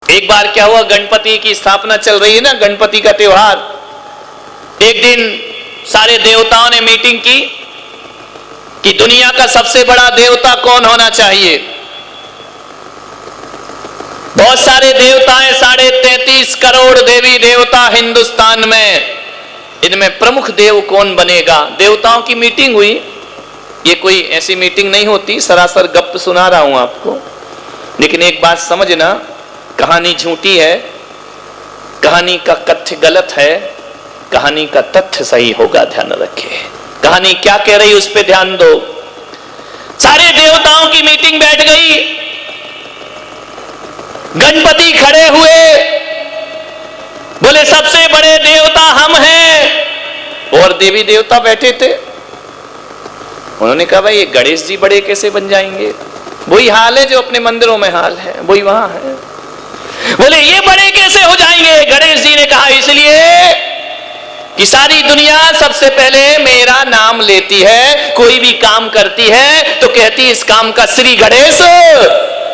एक बार क्या हुआ, गणपति की स्थापना चल रही है ना, गणपति का त्योहार। एक दिन सारे देवताओं ने मीटिंग की कि दुनिया का सबसे बड़ा देवता कौन होना चाहिए। बहुत सारे देवता हैं, 33.5 करोड़ देवी देवता हिंदुस्तान में। इनमें प्रमुख देव कौन बनेगा। देवताओं की मीटिंग हुई। ये कोई ऐसी मीटिंग नहीं होती, सरासर गप सुना रहा हूं आपको। लेकिन एक बात समझना, कहानी झूठी है, कहानी का कथ्य गलत है, कहानी का तथ्य सही होगा, ध्यान रखिए। कहानी क्या कह रही उस पर ध्यान दो। सारे देवताओं की मीटिंग बैठ गई, गणपति खड़े हुए, बोले सबसे बड़े देवता हम हैं। और देवी देवता बैठे थे। उन्होंने कहा भाई ये गणेश जी बड़े कैसे बन जाएंगे, वही हाल है जो अपने मंदिरों में हाल है, वही वहां है। बोले ये बड़े कैसे हो जाएंगे। गणेश जी ने कहा इसलिए कि सारी दुनिया सबसे पहले मेरा नाम लेती है, कोई भी काम करती है तो कहती है इस काम का श्री गणेश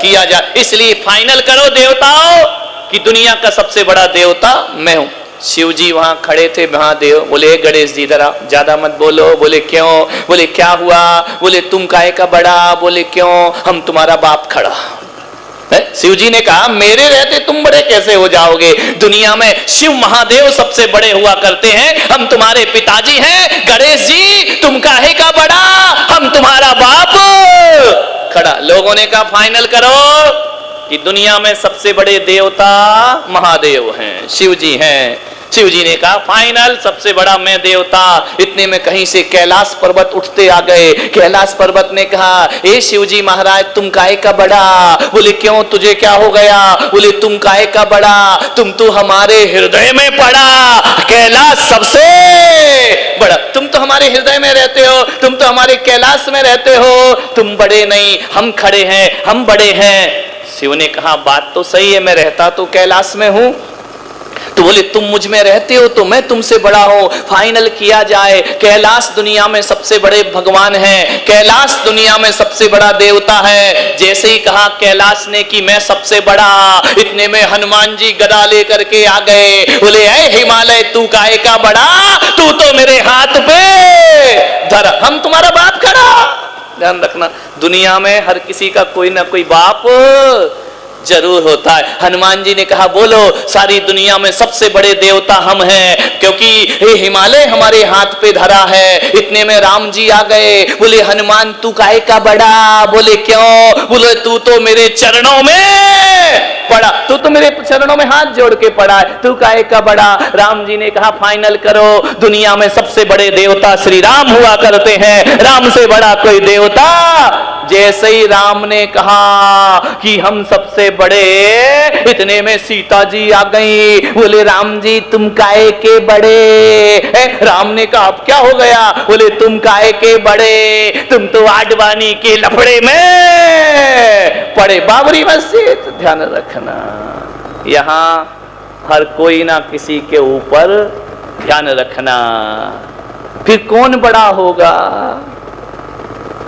किया जाए। इसलिए फाइनल करो देवताओं कि दुनिया का सबसे बड़ा देवता मैं हूं। शिव जी वहां खड़े थे, महादेव बोले गणेश जी जरा ज्यादा मत बोलो। बोले क्यों। बोले क्या हुआ। बोले तुम काहे का बड़ा। बोले क्यों, हम तुम्हारा बाप खड़ा। शिव जी ने कहा मेरे रहते तुम बड़े कैसे हो जाओगे। दुनिया में शिव महादेव सबसे बड़े हुआ करते हैं, हम तुम्हारे पिताजी हैं। गणेश जी तुम काहे का बड़ा, हम तुम्हारा बाप खड़ा। लोगों ने कहा फाइनल करो कि दुनिया में सबसे बड़े देवता महादेव हैं, शिव जी हैं। शिव जी ने कहा फाइनल, सबसे बड़ा मैं देवता। इतने में कहीं से कैलाश पर्वत उठते आ गए। कैलाश पर्वत ने कहा ए शिव जी महाराज तुम काहे का बड़ा। बोले क्यों, तुझे क्या हो गया। बोले तुम काहे का बड़ा, तुम तो हमारे हृदय में पड़ा। कैलाश सबसे बड़ा, तुम तो हमारे हृदय में रहते हो, तुम तो हमारे कैलाश में रहते हो। तुम बड़े नहीं, हम खड़े हैं, हम बड़े हैं। शिव ने कहा बात तो सही है, मैं रहता तो कैलाश में हूं। तो बोले तुम मुझ में रहते हो तो मैं तुमसे बड़ा हूं। फाइनल किया जाए, कैलाश दुनिया में सबसे बड़े भगवान हैं, कैलाश दुनिया में सबसे बड़ा देवता है। जैसे ही कहा कैलाश ने कि मैं सबसे बड़ा, इतने में हनुमान जी गदा लेकर के आ गए। बोले ऐ हिमालय तू काहे का बड़ा, तू तो मेरे हाथ पे धरा, हम तुम्हारा बाप खड़ा। ध्यान रखना, दुनिया में हर किसी का कोई ना कोई बाप जरूर होता है। हनुमान जी ने कहा बोलो सारी दुनिया में सबसे बड़े देवता हम हैं, क्योंकि हे हिमालय हमारे हाथ पे धरा है। इतने में राम जी आ गए। बोले हनुमान तू काहे का बड़ा। बोले क्यों। बोले तू तो मेरे चरणों में पड़ा, तू तो मेरे चरणों में हाथ जोड़ के पड़ा है, तू काहे का बड़ा। राम जी ने कहा फाइनल करो, दुनिया में सबसे बड़े देवता श्री राम हुआ करते हैं, राम से बड़ा कोई देवता। जैसे ही राम ने कहा कि हम सबसे बड़े, इतने में सीता जी आ गई। बोले राम जी तुम काहे के बड़े। राम ने कहा अब क्या हो गया। बोले तुम काहे के बड़े, तुम तो आडवाणी के लफड़े में पड़े। बाबरी मस्जिद, ध्यान रखना यहां हर कोई ना किसी के ऊपर ध्यान रखना। फिर कौन बड़ा होगा।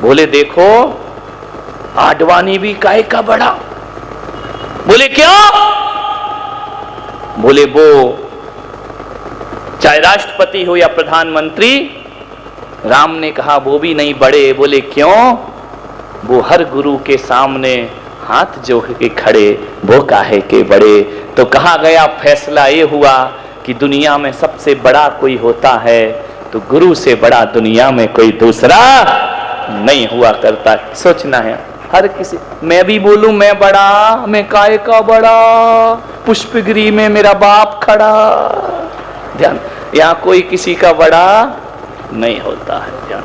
बोले देखो आडवाणी भी काहे का बड़ा। बोले क्यों। बोले वो चाहे राष्ट्रपति हो या प्रधानमंत्री, राम ने कहा वो भी नहीं बड़े। बोले क्यों। वो हर गुरु के सामने हाथ जोड़ के खड़े, वो काहे के बड़े। तो कहा गया फैसला ये हुआ कि दुनिया में सबसे बड़ा कोई होता है तो गुरु से बड़ा दुनिया में कोई दूसरा नहीं हुआ करता। सोचना है हर किसी, मैं भी बोलूं मैं बड़ा, मैं काहे का बड़ा, पुष्पगिरी में मेरा बाप खड़ा। ध्यान, यहां कोई किसी का बड़ा नहीं होता है। ध्यान।